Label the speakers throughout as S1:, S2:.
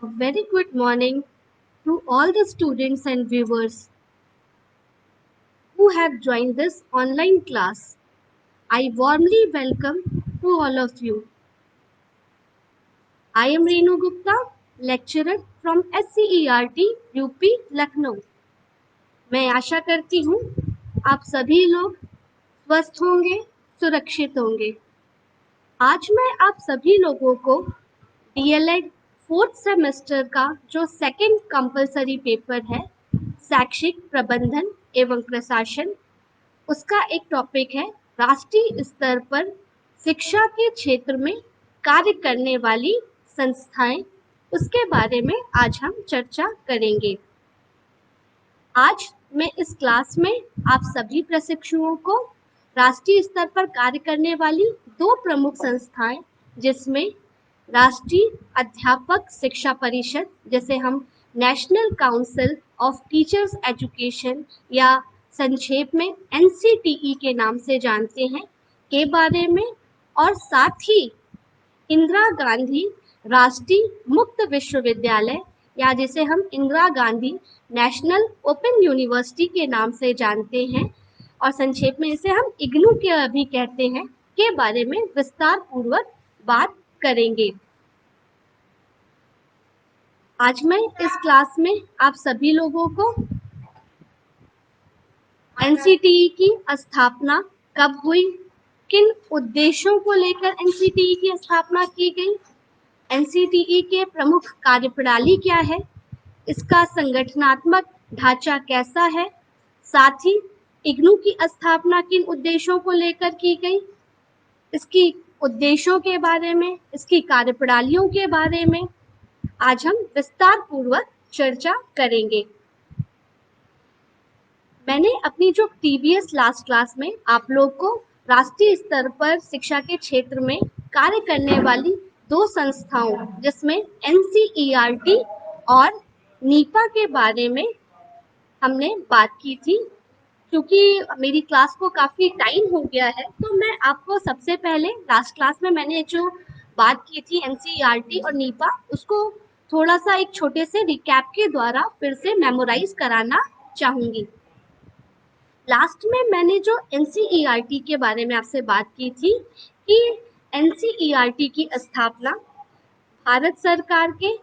S1: A very good morning to all the students and viewers who have joined this online class. I warmly welcome to all of you. I am Reenu Gupta, lecturer from SCERT UP Lucknow. मैं आशा करती हूँ आप सभी लोग स्वस्थ होंगे, सुरक्षित होंगे। आज मैं आप सभी लोगों को डीएलएड फोर्थ सेमेस्टर का जो सेकंड कंपलसरी पेपर है शैक्षिक प्रबंधन एवं प्रशासन, उसका एक टॉपिक है राष्ट्रीय स्तर पर शिक्षा के क्षेत्र में कार्य करने वाली संस्थाएं, उसके बारे में आज हम चर्चा करेंगे। आज मैं इस क्लास में आप सभी प्रशिक्षुओं को राष्ट्रीय स्तर पर कार्य करने वाली दो प्रमुख संस्थाएं, जिसमें राष्ट्रीय अध्यापक शिक्षा परिषद, जिसे हम national council of teachers education या संक्षेप में एनसीटीई के नाम से जानते हैं, के बारे में, और साथ ही इंदिरा गांधी राष्ट्रीय मुक्त विश्वविद्यालय या जिसे हम Indira Gandhi national open university के नाम से जानते हैं और संक्षेप में इसे हम इग्नू के भी कहते हैं, के बारे में विस्तार पूर्वक बात करेंगे। आज मैं इस क्लास में आप सभी लोगों को एनसीटीई की स्थापना कब हुई, किन उद्देश्यों को लेकर एनसीटीई की स्थापना की गई, एनसीटीई के प्रमुख कार्यप्रणाली क्या है, इसका संगठनात्मक ढांचा कैसा है, साथ ही इग्नू की स्थापना किन उद्देश्यों को लेकर की गई, इसकी उद्देश्यों के बारे में, इसकी कार्यप्रणालियों के बारे में आज हम विस्तार पूर्वक चर्चा करेंगे। मैंने अपनी जो प्रीवियस लास्ट क्लास में आप लोग को राष्ट्रीय स्तर पर शिक्षा के क्षेत्र में कार्य करने वाली दो संस्थाओं, जिसमें एनसीईआरटी और नीपा के बारे में हमने बात की थी। क्योंकि मेरी क्लास को काफ़ी टाइम हो गया है, तो मैं आपको सबसे पहले लास्ट क्लास में मैंने जो बात की थी एनसीईआरटी और नीपा, उसको थोड़ा सा एक छोटे से रिकैप के द्वारा फिर से मेमोराइज कराना चाहूँगी। लास्ट में मैंने जो एनसीईआरटी के बारे में आपसे बात की थी कि एनसीईआरटी की स्थापना भारत सरकार के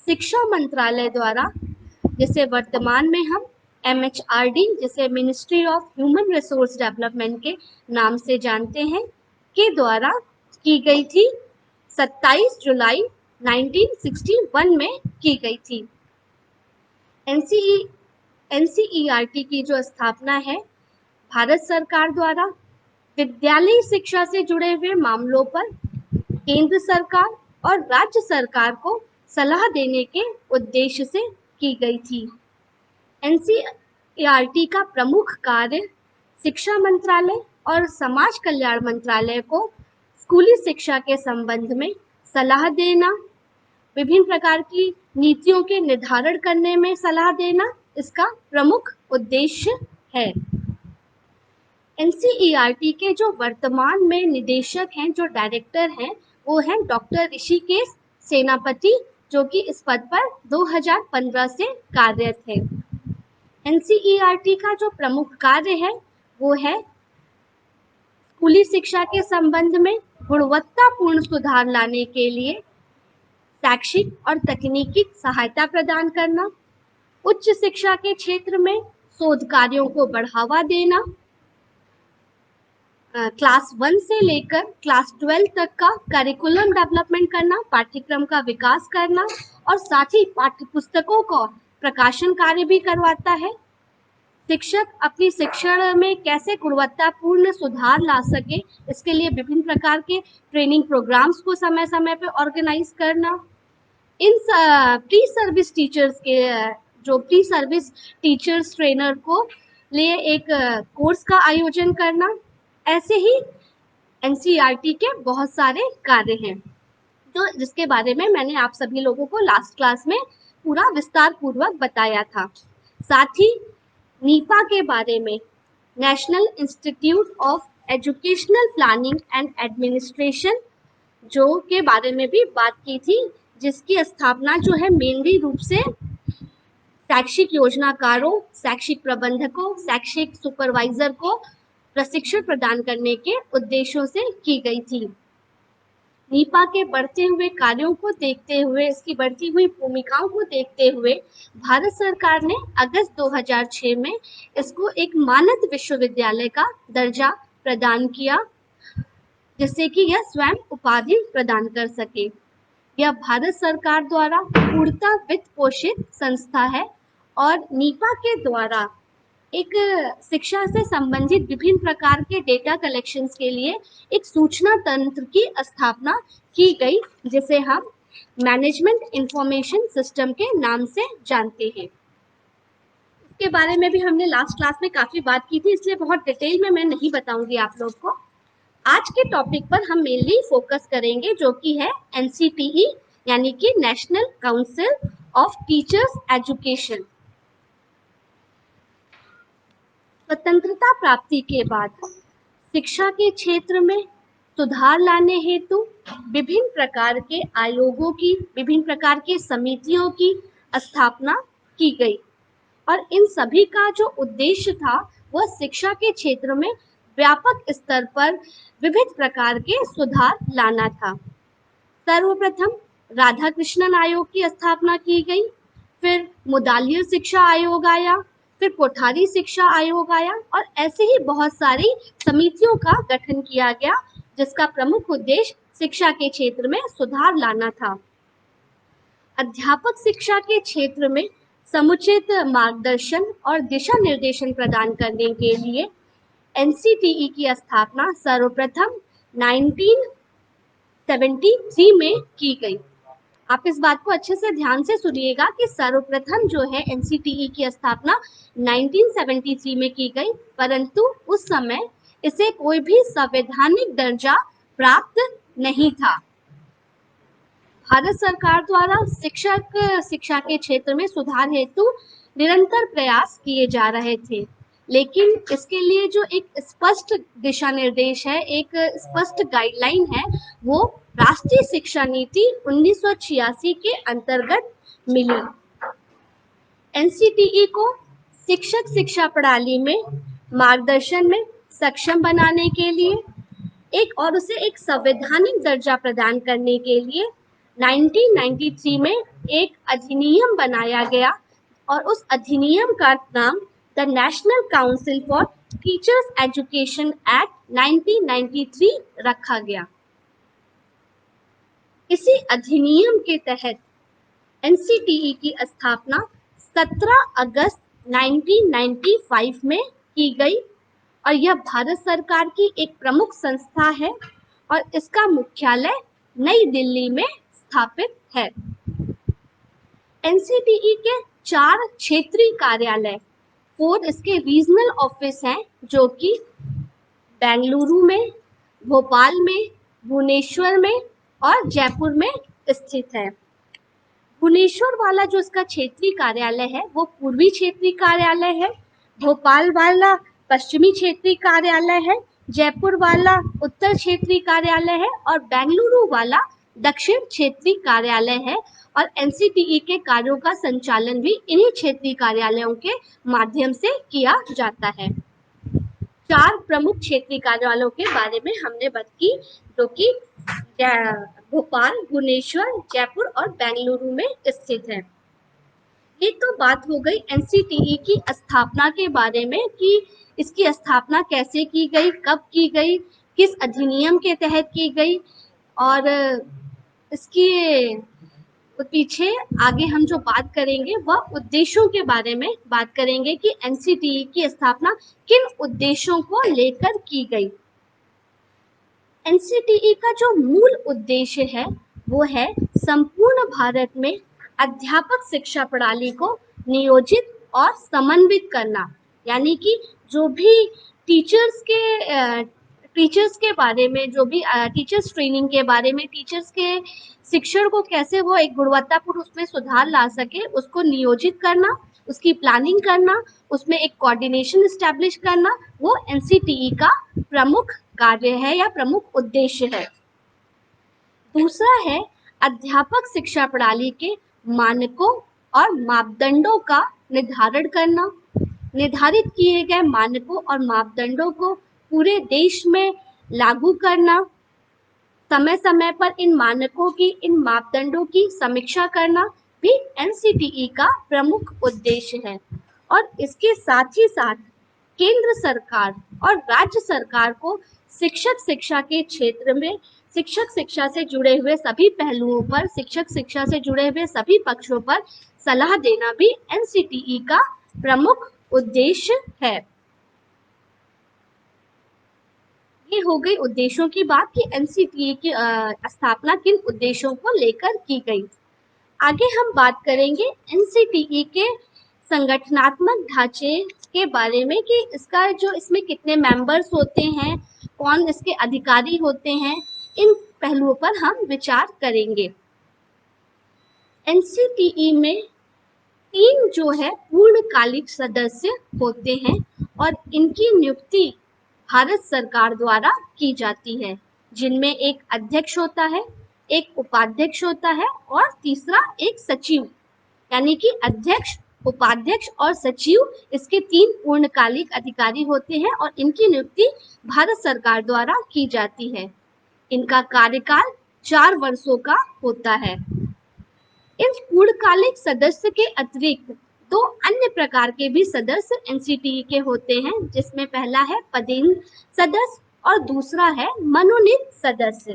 S1: शिक्षा मंत्रालय द्वारा, जिसे वर्तमान में हम एमएचआरडी, जिसे ministry of human resource development के नाम से जानते हैं, के द्वारा की गई थी। 27 जुलाई 1961 में की गई थी। एनसीईआरटी की जो स्थापना है भारत सरकार द्वारा विद्यालयी शिक्षा से जुड़े हुए मामलों पर केंद्र सरकार और राज्य सरकार को सलाह देने के उद्देश्य से की गई थी। एनसीईआरटी का प्रमुख कार्य शिक्षा मंत्रालय और समाज कल्याण मंत्रालय को स्कूली शिक्षा के संबंध में सलाह देना, विभिन्न प्रकार की नीतियों के निर्धारण करने में सलाह देना, इसका प्रमुख उद्देश्य है। एनसीईआरटी के जो वर्तमान में निदेशक हैं, जो डायरेक्टर हैं, वो हैं डॉक्टर ऋषिकेश सेनापति, जो कि इस पद पर 2015 से कार्यरत है। एनसीईआरटी का जो प्रमुख कार्य है वो है स्कूली शिक्षा के संबंध में गुणवत्तापूर्ण सुधार लाने के लिए शैक्षिक और तकनीकी सहायता प्रदान करना, उच्च शिक्षा के क्षेत्र में शोध कार्यों को बढ़ावा देना, क्लास 1 से लेकर क्लास 12 तक का करिकुलम डेवलपमेंट करना, पाठ्यक्रम का विकास करना, और साथ ही पाठ्य पुस्तकों का प्रकाशन कार्य भी करवाता है। शिक्षक अपनी शिक्षण में कैसे गुणवत्तापूर्ण सुधार ला सके, इसके लिए विभिन्न प्रकार के ट्रेनिंग प्रोग्राम्स को समय समय पर ऑर्गेनाइज करना, इन प्री सर्विस टीचर्स के जो प्री सर्विस टीचर्स ट्रेनर को लिए एक कोर्स का आयोजन करना, ऐसे ही एनसीईआरटी के बहुत सारे कार्य हैं, तो जिसके बारे में मैंने आप सभी लोगों को लास्ट क्लास में पूरा विस्तार पूर्वक बताया था। साथ ही नीपा के बारे में, national institute of educational planning and administration, जो के बारे में भी बात की थी, जिसकी स्थापना जो है मेनली रूप से शैक्षिक योजनाकारों, शैक्षिक प्रबंधकों, शैक्षिक सुपरवाइजर को प्रशिक्षण प्रदान करने के उद्देश्यों से की गई थी। नीपा के बढ़ते हुए कार्यों को देखते हुए, इसकी बढ़ती हुई भूमिकाओं को देखते हुए भारत सरकार ने अगस्त 2006 में इसको एक मानद विश्वविद्यालय का दर्जा प्रदान किया, जिससे कि यह स्वयं उपाधि प्रदान कर सके। यह भारत सरकार द्वारा पूर्णतः वित्त पोषित संस्था है और नीपा के द्वारा एक शिक्षा से संबंधित विभिन्न प्रकार के डेटा कलेक्शंस के लिए एक सूचना तंत्र की स्थापना की गई, जिसे हम मैनेजमेंट इंफॉर्मेशन सिस्टम के नाम से जानते हैं। इसके बारे में भी हमने लास्ट क्लास में काफी बात की थी, इसलिए बहुत डिटेल में मैं नहीं बताऊंगी आप लोग को। आज के टॉपिक पर हम मेनली फोकस करेंगे, जो कि है एनसीटीई यानी कि national council of teachers education. स्वतंत्रता प्राप्ति के बाद शिक्षा के क्षेत्र में सुधार लाने हेतु विभिन्न प्रकार के आयोगों की, विभिन्न प्रकार की समितियों की स्थापना की गई और इन सभी का जो उद्देश्य था वह शिक्षा के क्षेत्र में व्यापक स्तर पर विविध प्रकार के सुधार लाना था। सर्वप्रथम राधाकृष्णन आयोग की स्थापना की गई, फिर मुदालियर शिक्षा आयोग आया, फिर कोठारी शिक्षा आयोग आया और ऐसे ही बहुत सारी समितियों का गठन किया गया, जिसका प्रमुख उद्देश्य शिक्षा के क्षेत्र में सुधार लाना था। अध्यापक शिक्षा के क्षेत्र में समुचित मार्गदर्शन और दिशा निर्देशन प्रदान करने के लिए एनसीटीई की स्थापना सर्वप्रथम 1973 में की गई। आप इस बात को अच्छे से ध्यान से सुनिएगा कि सर्वप्रथम जो है एनसीटीई की स्थापना 1973 में की गई, परंतु उस समय इसे कोई भी संवैधानिक दर्जा प्राप्त नहीं था। भारत सरकार द्वारा शिक्षा के क्षेत्र में सुधार हेतु निरंतर प्रयास किए जा रहे थे, लेकिन इसके लिए जो एक स्पष्ट दिशा निर्देश है, एक स्पष्ट गाइडलाइन है, वो राष्ट्रीय शिक्षा नीति 1986 के अंतर्गत मिली। एनसीटीई को शिक्षक शिक्षा प्रणाली में मार्गदर्शन में सक्षम बनाने के लिए और उसे एक संवैधानिक दर्जा प्रदान करने के लिए 1993 में एक अधिनियम बनाया गया और उस अधिनियम का नाम the national council for teachers education act 1993 रखा गया। इसी अधिनियम के तहत एनसीटीई की स्थापना 17 अगस्त 1995 में की गई और यह भारत सरकार की एक प्रमुख संस्था है और इसका मुख्यालय नई दिल्ली में स्थापित है। एनसीटीई के 4 क्षेत्रीय कार्यालय, 4 इसके रीजनल ऑफिस हैं, जो कि बेंगलुरु में, भोपाल में, भुवनेश्वर में और जयपुर में स्थित है। भुवनेश्वर वाला जो इसका क्षेत्रीय कार्यालय है वो पूर्वी क्षेत्रीय कार्यालय है, भोपाल वाला पश्चिमी क्षेत्रीय कार्यालय है, जयपुर वाला उत्तर क्षेत्रीय कार्यालय है और बेंगलुरु वाला दक्षिण क्षेत्रीय कार्यालय है और एनसीटीई के कार्यों का संचालन भी इन्हीं क्षेत्रीय कार्यालयों के माध्यम से किया जाता है। 4 प्रमुख क्षेत्रीय कार्यालयों के बारे में हमने बात की, जो कि भोपाल, भुवनेश्वर, जयपुर और बेंगलुरु में स्थित है। ये तो बात हो गई एनसीटीई की स्थापना के बारे में कि इसकी स्थापना कैसे की गई, कब की गई, किस अधिनियम के तहत की गई और इसके पीछे आगे हम जो बात करेंगे वह उद्देश्यों के बारे में बात करेंगे कि एनसीटीई की स्थापना किन उद्देश्यों को लेकर की गई। एनसीटीई का जो मूल उद्देश्य है वो है संपूर्ण भारत में अध्यापक शिक्षा प्रणाली को नियोजित और समन्वित करना, यानी कि जो भी टीचर्स के बारे में, जो भी टीचर्स ट्रेनिंग के बारे में, टीचर्स के शिक्षण को कैसे वो एक गुणवत्तापूर्ण उसमें सुधार ला सके, उसको नियोजित करना, उसकी प्लानिंग करना, उसमें एक कोऑर्डिनेशन एस्टैब्लिश करना, वो एनसीटीई का प्रमुख कार्य है या प्रमुख उद्देश्य है। दूसरा है अध्यापक शिक्षा प्रणाली के मानकों और मापदंडों का निर्धारण करना, निर्धारित किए गए मानकों और मापदंडों को पूरे देश में लागू करना, समय समय पर इन मानकों की, इन मापदंडों की समीक्षा करना भी एनसीटीई का प्रमुख उद्देश्य है। और इसके साथ ही साथ केंद्र सरकार और राज्य सरकार को शिक्षक शिक्षा के क्षेत्र में, शिक्षक शिक्षा से जुड़े हुए सभी पहलुओं पर, शिक्षक शिक्षा से जुड़े हुए सभी पक्षों पर सलाह देना भी एनसीटीई का प्रमुख उद्देश्य है। ये हो गई उद्देश्यों की बात कि एनसीटीई की स्थापना किन उद्देश्यों को लेकर की गई। आगे हम बात करेंगे एनसीटीई के संगठनात्मक ढांचे के बारे में कि इसका जो, इसमें कितने मेंबर्स होते हैं, कौन इसके अधिकारी होते हैं, इन पहलुओं पर हम विचार करेंगे। एनसीटीई में 3 जो है पूर्णकालिक सदस्य होते हैं और इनकी नियुक्ति भारत सरकार द्वारा की जाती है, जिनमें एक अध्यक्ष होता है, एक उपाध्यक्ष होता है और तीसरा एक सचिव, यानी कि अध्यक्ष, उपाध्यक्ष और सचिव, इसके 3 पूर्णकालिक अधिकारी होते हैं और इनकी नियुक्ति भारत सरकार द्वारा की जाती है। इनका कार्यकाल 4 वर्षों का होता है। इन पूर्णकालिक सदस्य के अतिरिक्त 2 अन्य प्रकार के भी सदस्य एनसीटीई के होते हैं, जिसमें पहला है पदेन सदस्य और दूसरा है मनोनीत सदस्य।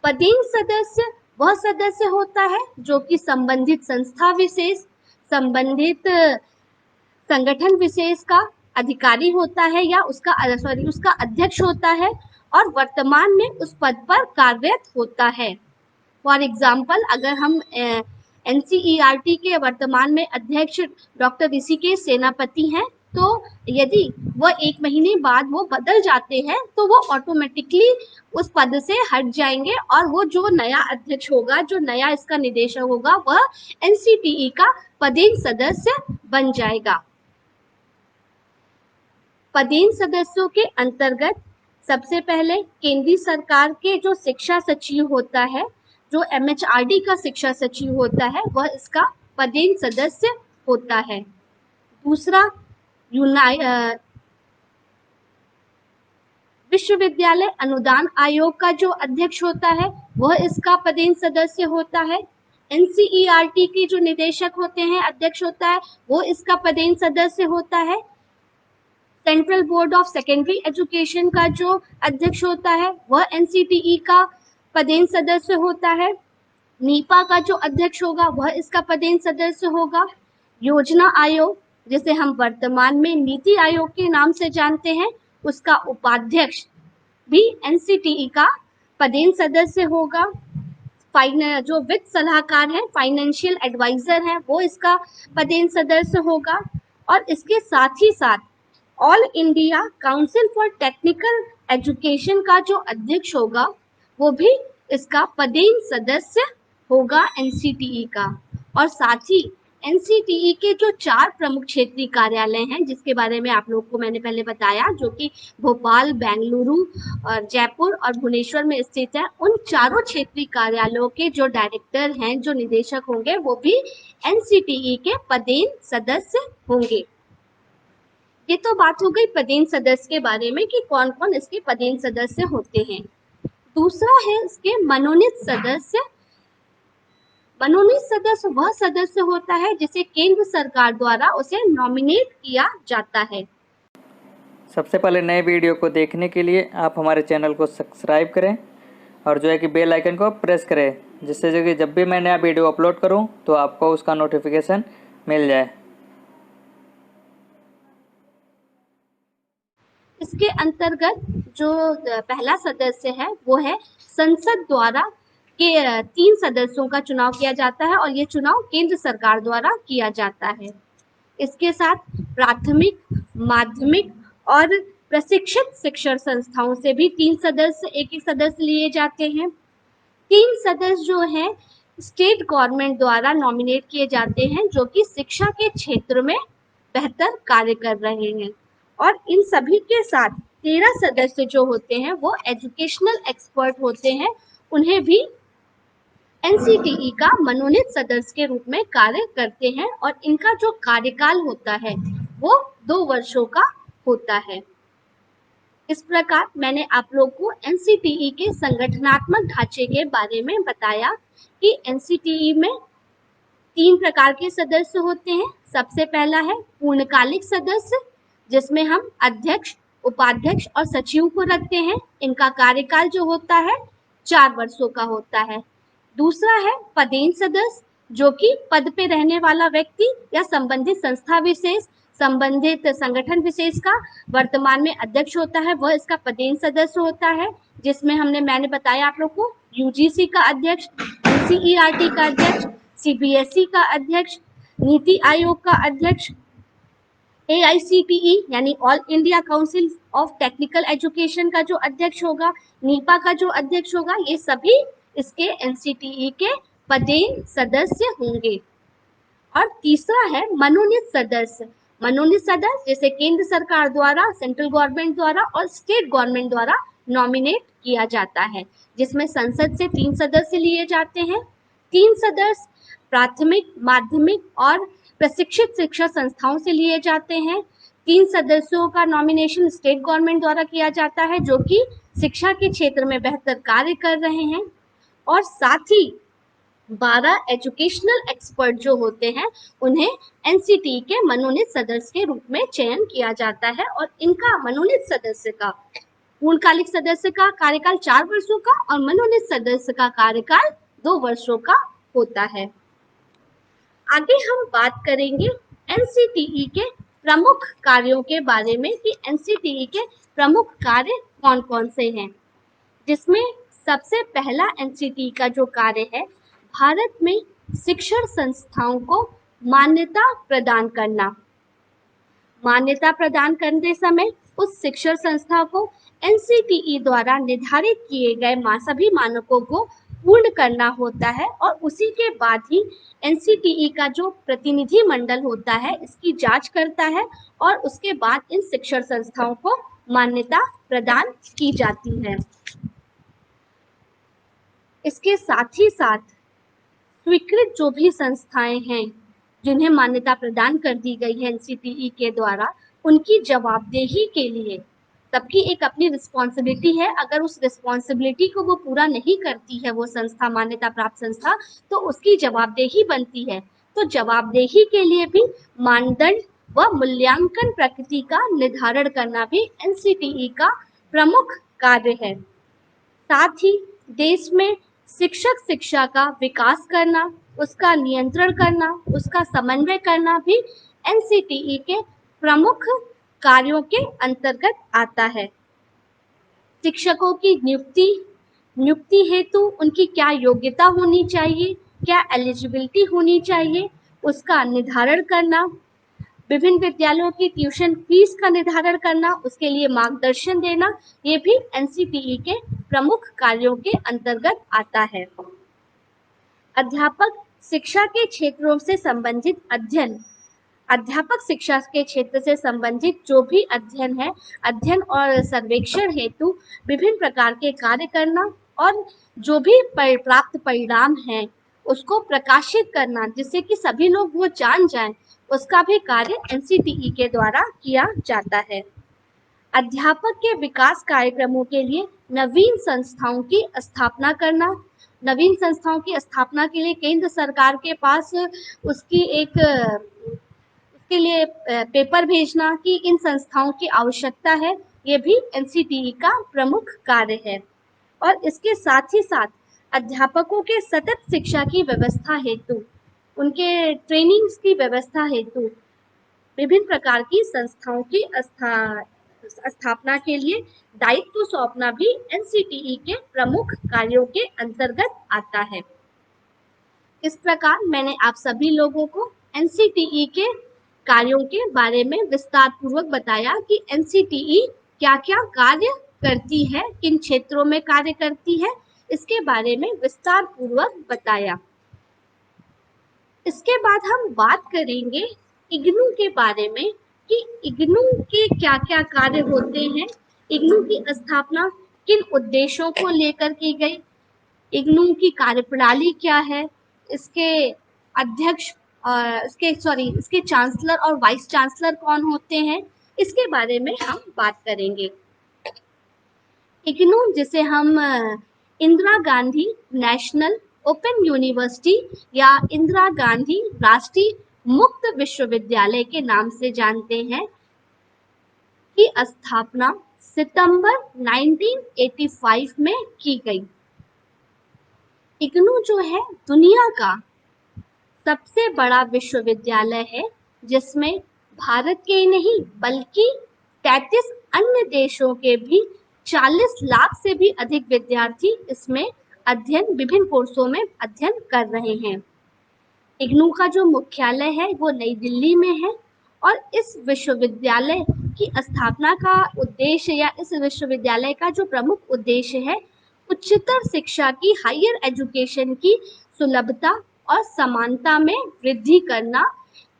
S1: पदेन सदस्य वह सदस्य होता है जो कि संबंधित संस्था विशेष, संबंधित संगठन विशेष का अधिकारी होता है या उसका अध्यक्ष होता है और वर्तमान में उस पद पर कार्यरत होता है। फॉर एग्जाम्पल, अगर हम एनसीईआरटी के वर्तमान में अध्यक्ष डॉक्टर ऋषिकेश सेनापति हैं, तो यदि वह 1 महीने बाद वो बदल जाते हैं तो वो ऑटोमेटिकली उस पद से हट जाएंगे और वो जो नया अध्यक्ष होगा, जो नया इसका निदेशक होगा, वह एनसीटीई का पदेन सदस्य बन जाएगा। पदेन सदस्यों के अंतर्गत सबसे पहले केंद्रीय सरकार के जो शिक्षा सचिव होता है, जो एमएचआरडी का शिक्षा सचिव होता है, वह इसका पदेन सदस्य होता है। दूसरा, विश्वविद्यालय अनुदान आयोग का जो अध्यक्ष होता है, वह इसका पदेन सदस्य होता है। एनसीईआरटी के जो निदेशक होते हैं, अध्यक्ष होता है, वो इसका पदेन सदस्य होता है। Central board of secondary education का जो अध्यक्ष होता है, वह एनसीटीई का पदेन सदस्य होता है। नीपा का जो अध्यक्ष होगा, वह इसका पदेन सदस्य होगा। योजना आयोग, जिसे हम वर्तमान में नीति आयोग के नाम से जानते हैं, उसका उपाध्यक्ष भी एनसीटीई का पदेन सदस्य होगा। जो वित्त सलाहकार है, फाइनेंशियल एडवाइजर है, वो इसका पदेन सदस्य होगा। और इसके साथ ही साथ all India council for technical education का जो अध्यक्ष होगा, वो भी इसका पदेन सदस्य होगा एनसीटीई का। और साथ ही एनसीटीई के जो 4 प्रमुख क्षेत्रीय कार्यालय हैं, जिसके बारे में आप लोग को मैंने पहले बताया, जो कि भोपाल, बेंगलुरु और जयपुर और भुवनेश्वर में स्थित है, उन चारों क्षेत्रीय कार्यालयों के जो डायरेक्टर हैं, जो निदेशक होंगे, वो भी एनसीटीई के पदेन सदस्य होंगे। ये तो बात हो गई पदेन सदस्य के बारे में कि कौन कौन इसके पदेन सदस्य होते हैं। दूसरा है इसके मनोनीत सदस्य। मनोनीत सदस्य वह सदस्य होता है जिसे केंद्र सरकार द्वारा उसे नॉमिनेट किया जाता है।
S2: सबसे पहले नए वीडियो को देखने के लिए आप हमारे चैनल को सब्सक्राइब करें और जो है कि बेल आइकन को प्रेस करें, जिससे जो कि जब भी मैं नया वीडियो अपलोड करूं तो आपको उसका नोटिफिकेशन मिल जाए।
S1: इसके अंतर्गत जो पहला सदस्य है, वो है संसद द्वारा के 3 सदस्यों का चुनाव किया जाता है और ये चुनाव केंद्र सरकार द्वारा किया जाता है। इसके साथ प्राथमिक, माध्यमिक और प्रशिक्षित शिक्षण संस्थाओं से भी 3 सदस्य, एक सदस्य लिए जाते हैं। 3 सदस्य जो हैं स्टेट गवर्नमेंट द्वारा नॉमिनेट किए जाते हैं, जो कि शिक्षा के क्षेत्र में बेहतर कार्य कर रहे हैं। और इन सभी के साथ 13 सदस्य जो होते हैं वो एजुकेशनल एक्सपर्ट होते हैं, उन्हें भी एनसीटीई का मनोनीत सदस्य के रूप में कार्य करते हैं और इनका जो कार्यकाल होता है वो 2 वर्षों का होता है। इस प्रकार मैंने आप लोग को एनसीटीई के संगठनात्मक ढांचे के बारे में बताया कि एनसीटीई में 3 प्रकार के सदस्य होते हैं। सबसे पहला है पूर्णकालिक सदस्य, जिसमें हम अध्यक्ष, उपाध्यक्ष और सचिव को रखते हैं। इनका कार्यकाल जो होता है 4 वर्षों का होता है। दूसरा है पदेन सदस्य, जो कि पद पे रहने वाला व्यक्ति या संबंधित संस्था विशेष, संबंधित संगठन विशेष का वर्तमान में अध्यक्ष होता है, वह इसका पदेन सदस्य होता है, जिसमें मैंने बताया आप लोग को यूजीसी का अध्यक्ष, एनसीईआरटी का अध्यक्ष, सीबीएसई का अध्यक्ष, नीति आयोग का अध्यक्ष, AICTE यानी all India council of technical education का जो अध्यक्ष होगा, नीपा का जो अध्यक्ष होगा, ये सभी इसके एनसीटीई के पदेन सदस्य होंगे। और तीसरा है मनोनीत सदस्य। मनोनीत सदस्य जैसे केंद्र सरकार द्वारा, सेंट्रल गवर्नमेंट द्वारा और स्टेट गवर्नमेंट द्वारा नॉमिनेट किया जाता है, जिसमें संसद से 3 सदस्य लिए जाते हैं। 3 सदस्य प्राथमिक, माध्यमिक और प्रशिक्षित शिक्षा संस्थाओं से लिए जाते हैं। 3 सदस्यों का नॉमिनेशन स्टेट गवर्नमेंट द्वारा किया जाता है, जो कि शिक्षा के क्षेत्र में बेहतर कार्य कर रहे हैं। और साथ ही 12 एजुकेशनल एक्सपर्ट जो होते हैं, उन्हें एनसीटीई के मनोनीत सदस्य के रूप में चयन किया जाता है। और इनका मनोनीत सदस्य का, पूर्णकालिक सदस्य का कार्यकाल 4 वर्षों का और मनोनीत सदस्य का कार्यकाल 2 वर्षों का होता है। आगे हम बात करेंगे एनसीटीई के प्रमुख कार्यों के बारे में कि एनसीटीई के प्रमुख कार्य कौन कौन से हैं, जिसमें सबसे पहला एनसीटीई का जो कार्य है, भारत में शिक्षण संस्थाओं को मान्यता प्रदान करना। मान्यता प्रदान करते समय उस शिक्षण संस्था को एनसीटीई द्वारा निर्धारित किए गए सभी मानकों को पूर्ण करना होता है और उसी के बाद ही एनसीटीई का जो प्रतिनिधि मंडल होता है इसकी जांच करता है और उसके बाद इन शिक्षण संस्थाओं को मान्यता प्रदान की जाती है। इसके साथ ही साथ स्वीकृत जो भी संस्थाएं हैं जिन्हें मान्यता प्रदान कर दी गई है एनसीटीई के द्वारा, उनकी जवाबदेही के लिए सबकी एक अपनी रिस्पॉन्सिबिलिटी है। अगर उस रिस्पॉन्सिबिलिटी को वो पूरा नहीं करती है वो संस्था, मान्यता प्राप्त संस्था, तो उसकी जवाबदेही बनती है। तो जवाबदेही के लिए भी मानदंड व मूल्यांकन प्रकृति का निर्धारण करना भी एनसीटीई का प्रमुख कार्य है। साथ ही देश में शिक्षक शिक्षा का विकास करना, उसका नियंत्रण करना, उसका समन्वय करना भी एनसीटीई के प्रमुख कार्यों के अंतर्गत आता है। शिक्षकों की नियुक्ति हेतु उनकी क्या योग्यता होनी चाहिए, क्या एलिजिबिलिटी होनी चाहिए, उसका निर्धारण करना, विभिन्न विद्यालयों की ट्यूशन फीस का निर्धारण करना, उसके लिए मार्गदर्शन देना, ये भी एनसीटीई के प्रमुख कार्यों के अंतर्गत आता है। अध्यापक शिक्षा के क्षेत्रों से संबंधित अध्ययन, अध्यापक शिक्षा के क्षेत्र से संबंधित जो भी अध्ययन है, अध्ययन और सर्वेक्षण हेतु विभिन्न प्रकार के कार्य करना और जो भी प्राप्त परिणाम हैं उसको प्रकाशित करना, जिससे कि सभी लोग वो जान जाएं, उसका भी कार्य एनसीटीई के द्वारा किया जाता है। अध्यापक के विकास कार्यक्रमों के लिए नवीन संस्थाओं की स्थापना करना। नवीन संस्थाओं की स्थापना के लिए केंद्र सरकार के पास उसकी उसके लिए पेपर भेजना कि इन संस्थाओं की आवश्यकता है, ये भी एनसीटीई का प्रमुख कार्य है। और इसके साथ ही साथ अध्यापकों के सतत शिक्षा की व्यवस्था हेतु, उनके ट्रेनिंग्स की व्यवस्था हेतु विभिन्न प्रकार की संस्थाओं की स्थापना के लिए दायित्व सौंपना भी एनसीटीई के प्रमुख कार्यों के अंतर्गत आता है। इस प्रकार मैंने आप सभी लोगों को एनसीटीई के कार्यों के बारे में विस्तार पूर्वक बताया कि एनसीटीई क्या क्या कार्य करती है, किन क्षेत्रों में कार्य करती है, इसके बारे में विस्तार पूर्वक बताया। इसके बाद हम बात करेंगे इग्नू के बारे में कि इग्नू के क्या क्या कार्य होते हैं, इग्नू की स्थापना किन उद्देश्यों को लेकर की गई, इग्नू की कार्यप्रणाली क्या है, इसके अध्यक्ष इसके चांसलर और वाइस चांसलर कौन होते हैं, इसके बारे में हम बात करेंगे। इग्नू जिसे हम Indira Gandhi national open university या इंदिरा गांधी राष्ट्रीय मुक्त विश्वविद्यालय के नाम से जानते हैं, की स्थापना सितंबर 1985 में की गई। इग्नू जो है दुनिया का सबसे बड़ा विश्वविद्यालय है, जिसमें भारत के ही नहीं बल्कि 33 अन्य देशों के भी 40 लाख से भी अधिक विद्यार्थी इसमें विभिन्न कोर्सों में अध्ययन कर रहे हैं। इग्नू का जो मुख्यालय है वो नई दिल्ली में है और इस विश्वविद्यालय की स्थापना का उद्देश्य या इस विश्वविद्यालय का जो प्रमुख उद्देश्य है, उच्चतर शिक्षा की, हायर एजुकेशन की सुलभता और समानता में वृद्धि करना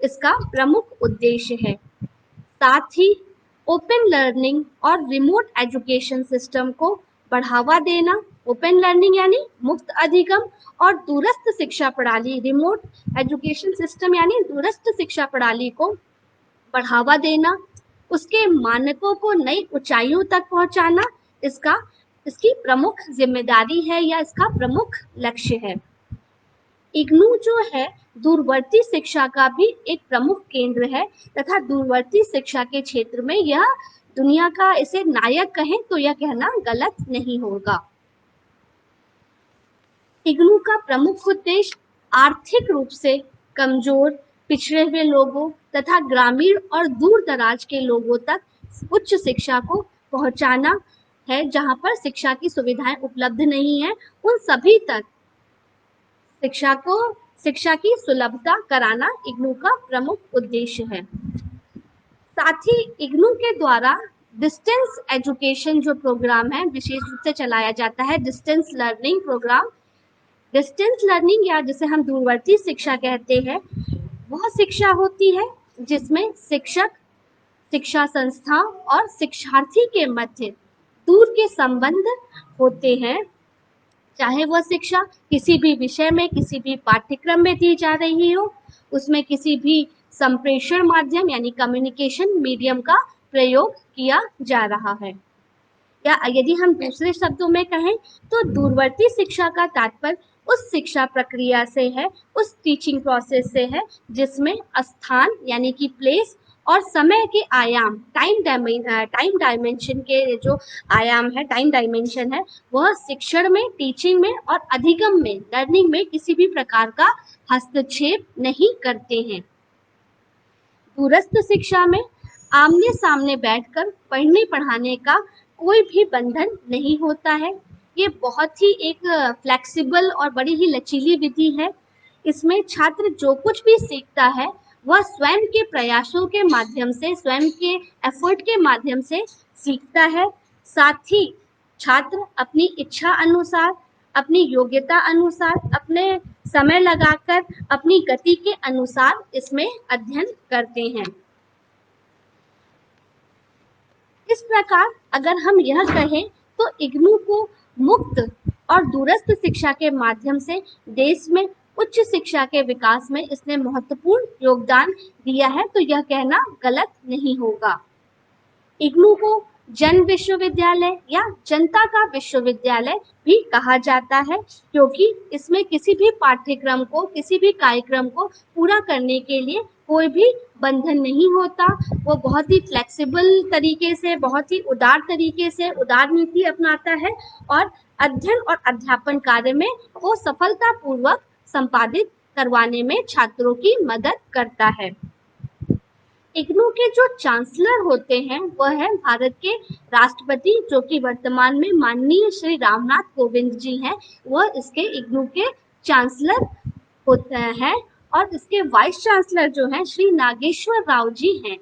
S1: इसका प्रमुख उद्देश्य है। साथ ही ओपन लर्निंग और रिमोट एजुकेशन सिस्टम को बढ़ावा देना, ओपन लर्निंग यानी मुक्त अधिगम, और दूरस्थ शिक्षा प्रणाली, रिमोट एजुकेशन सिस्टम यानी दूरस्थ शिक्षा प्रणाली को बढ़ावा देना, उसके मानकों को नई ऊंचाइयों तक पहुंचाना इसकी प्रमुख जिम्मेदारी है या इसका प्रमुख लक्ष्य है। इग्नू जो है दूरवर्ती शिक्षा का भी एक प्रमुख केंद्र है तथा दूरवर्ती शिक्षा के क्षेत्र में यह दुनिया का इसे नायक कहें तो यह कहना गलत नहीं होगा। इग्नू का प्रमुख उद्देश्य आर्थिक रूप से कमजोर, पिछड़े हुए लोगों तथा ग्रामीण और दूर दराज के लोगों तक उच्च शिक्षा को पहुंचाना है। जहां पर शिक्षा की सुविधाएं उपलब्ध नहीं है, उन सभी तक शिक्षा की सुलभता कराना इग्नू का प्रमुख उद्देश्य है। साथ ही इग्नू के द्वारा डिस्टेंस एजुकेशन जो प्रोग्राम है विशेष रूप से चलाया जाता है, distance learning programme. Distance learning या जिसे हम दूरवर्ती शिक्षा कहते हैं, वह शिक्षा होती है जिसमें शिक्षक, शिक्षा संस्था और शिक्षार्थी के मध्य दूर के संबंध होते हैं। चाहे वह शिक्षा किसी भी विषय में, किसी भी पाठ्यक्रम में दी जा रही हो, उसमें किसी भी संप्रेषण माध्यम यानी कम्युनिकेशन मीडियम का प्रयोग किया जा रहा है। या यदि हम दूसरे शब्दों में कहें तो दूरवर्ती शिक्षा का तात्पर्य उस शिक्षा प्रक्रिया से है, उस टीचिंग प्रोसेस से है जिसमें स्थान यानी कि प्लेस और समय के आयाम, टाइम डायमेंशन के जो आयाम है, टाइम डायमेंशन है, वह शिक्षण में, टीचिंग में और अधिगम में, लर्निंग में किसी भी प्रकार का हस्तक्षेप नहीं करते हैं। दूरस्थ शिक्षा में आमने सामने बैठकर पढ़ने पढ़ाने का कोई भी बंधन नहीं होता है। ये बहुत ही एक फ्लेक्सिबल और बड़ी ही लचीली विधि है। इसमें छात्र जो कुछ भी सीखता है वह स्वयं के प्रयासों के माध्यम से, स्वयं के एफर्ट के माध्यम से सीखता है। साथ ही छात्र अपनी इच्छा अनुसार, अपनी योग्यता अनुसार, अपने समय लगाकर, अपनी गति के अनुसार इसमें अध्ययन करते हैं। इस प्रकार अगर हम यह कहें तो इग्नू को मुक्त और दूरस्थ शिक्षा के माध्यम से देश में उच्च शिक्षा के विकास में इसने महत्वपूर्ण योगदान दिया है, तो यह कहना गलत नहीं होगा। इग्नू को जन विश्वविद्यालय या जनता का विश्वविद्यालय भी कहा जाता है, क्योंकि इसमें किसी भी पाठ्यक्रम को, किसी भी कार्यक्रम को पूरा करने के लिए कोई भी बंधन नहीं होता। वो बहुत ही फ्लेक्सिबल तरीके से, बहुत ही उदार तरीके से, उदार नीति अपनाता है और अध्ययन और अध्यापन कार्य में वो सफलतापूर्वक संपादित करवाने में छात्रों की मदद करता है। इग्नू के जो चांसलर होते हैं वह है भारत के राष्ट्रपति, जो कि वर्तमान में माननीय श्री रामनाथ कोविंद जी हैं। वह इसके इग्नू के चांसलर होते हैं और इसके वाइस चांसलर जो हैं श्री नागेश्वर राव जी हैं।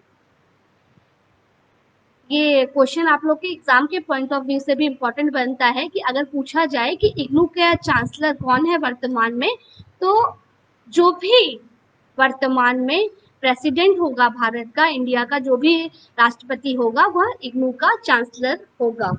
S1: ये क्वेश्चन आप लोग के एग्जाम के पॉइंट ऑफ व्यू से भी इम्पोर्टेंट बनता है कि अगर पूछा जाए कि इग्नू का चांसलर कौन है वर्तमान में, तो जो भी वर्तमान में प्रेसिडेंट होगा भारत का, इंडिया का जो भी राष्ट्रपति होगा, वह इग्नू का चांसलर होगा।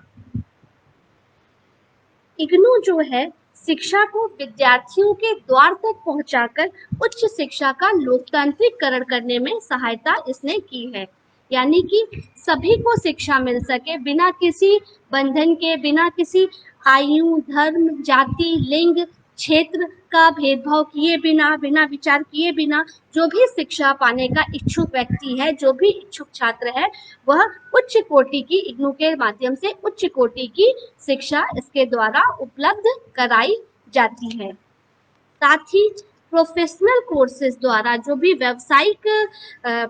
S1: इग्नू जो है शिक्षा को विद्यार्थियों के द्वार तक पहुंचाकर उच्च शिक्षा का लोकतांत्रिकरण करने में सहायता इसने की है। यानी कि सभी को शिक्षा मिल सके बिना किसी बंधन के, बिना किसी आयु, धर्म, जाति, लिंग, क्षेत्र का भेदभाव किए बिना, बिना विचार किए बिना जो भी शिक्षा पाने का इच्छुक व्यक्ति है, जो भी इच्छुक छात्र है, वह उच्च कोटि की इग्नू के माध्यम से उच्च कोटि की शिक्षा इसके द्वारा उपलब्ध कराई जाती है। साथ ही प्रोफेशनल कोर्सेज द्वारा जो भी व्यावसायिक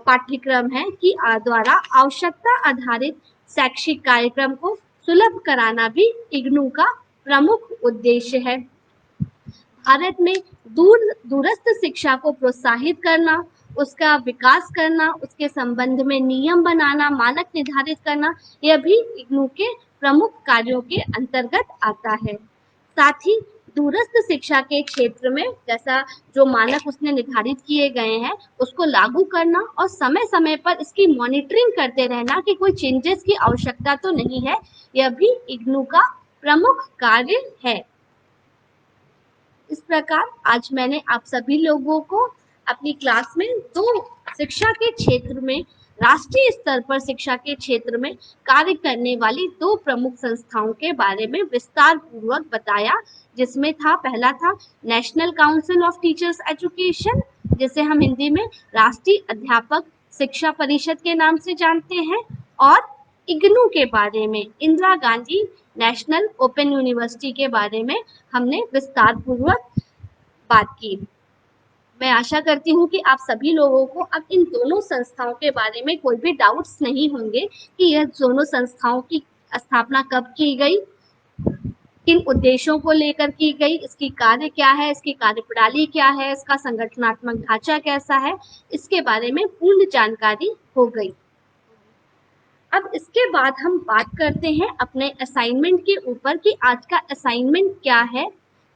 S1: पाठ्यक्रम है कि द्वारा आवश्यकता आधारित शैक्षिक कार्यक्रम को सुलभ कराना भी इग्नू का प्रमुख उद्देश्य है। भारत में दूरस्थ शिक्षा को प्रोत्साहित करना, उसका विकास करना, उसके संबंध में नियम बनाना, मानक निर्धारित करना, यह भी इग्नू के प्रमुख कार्यों के अंतर्गत आता है। साथ ही दूरस्थ शिक्षा के क्षेत्र में जैसा जो मानक उसने निर्धारित किए गए हैं उसको लागू करना और समय समय पर इसकी मॉनिटरिंग करते रहना कि कोई चेंजेस की आवश्यकता तो नहीं है, यह भी इग्नू का प्रमुख कार्य है। इस प्रकार आज मैंने आप सभी लोगों को अपनी क्लास में शिक्षा के क्षेत्र में, राष्ट्रीय स्तर पर शिक्षा के क्षेत्र में कार्य करने वाली 2 प्रमुख संस्थाओं के बारे में विस्तार पूर्वक बताया, जिसमें पहला था national council of teachers education, जिसे हम हिंदी में राष्ट्रीय अध्यापक शिक्षा परिषद के नाम से जानते हैं, और इग्नू के बारे में, Indira Gandhi national open university के बारे में हमने विस्तार पूर्वक बात की। मैं आशा करती हूँ कि आप सभी लोगों को अब इन दोनों संस्थाओं के बारे में कोई भी डाउट्स नहीं होंगे कि यह दोनों संस्थाओं की स्थापना कब की गई, किन उद्देश्यों को लेकर की गई, इसकी कार्य क्या है, इसकी कार्यप्रणाली क्या है, इसका संगठनात्मक ढांचा कैसा है, इसके बारे में पूर्ण जानकारी हो गई। अब इसके बाद हम बात करते हैं अपने असाइनमेंट के ऊपर कि आज का असाइनमेंट क्या है,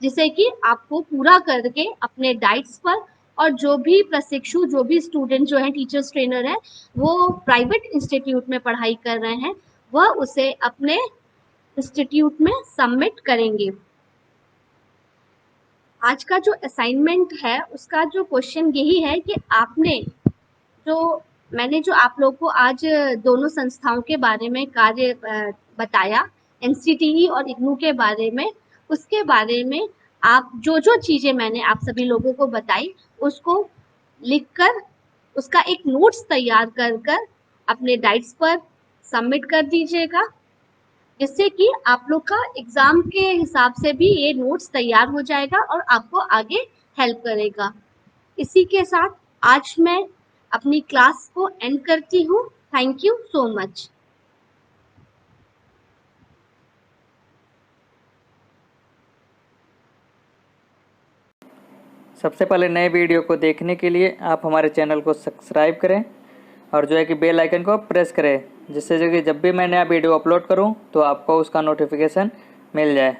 S1: जिसे कि आपको पूरा करके अपने डाइट्स पर, और जो भी प्रशिक्षु, जो भी स्टूडेंट जो है, टीचर्स ट्रेनर है, वो प्राइवेट इंस्टीट्यूट में पढ़ाई कर रहे हैं, वह उसे अपने इंस्टीट्यूट में सबमिट करेंगे। आज का जो असाइनमेंट है उसका जो क्वेश्चन यही है कि मैंने जो आप लोग को आज दोनों संस्थाओं के बारे में कार्य बताया, एनसीटीई और इग्नू के बारे में, उसके बारे में आप जो चीज़ें मैंने आप सभी लोगों को बताई उसको लिखकर, उसका एक नोट्स तैयार कर अपने डाइट्स पर सबमिट कर दीजिएगा, जिससे कि आप लोग का एग्जाम के हिसाब से भी ये नोट्स तैयार हो जाएगा और आपको आगे हेल्प करेगा। इसी के साथ आज मैं अपनी क्लास को एंड करती हूँ। Thank you so much.
S2: सबसे पहले नए वीडियो को देखने के लिए आप हमारे चैनल को सब्सक्राइब करें और जो है कि बेल आइकन को प्रेस करें, जिससे जो कि जब भी मैं नया वीडियो अपलोड करूं तो आपको उसका नोटिफिकेशन मिल जाए।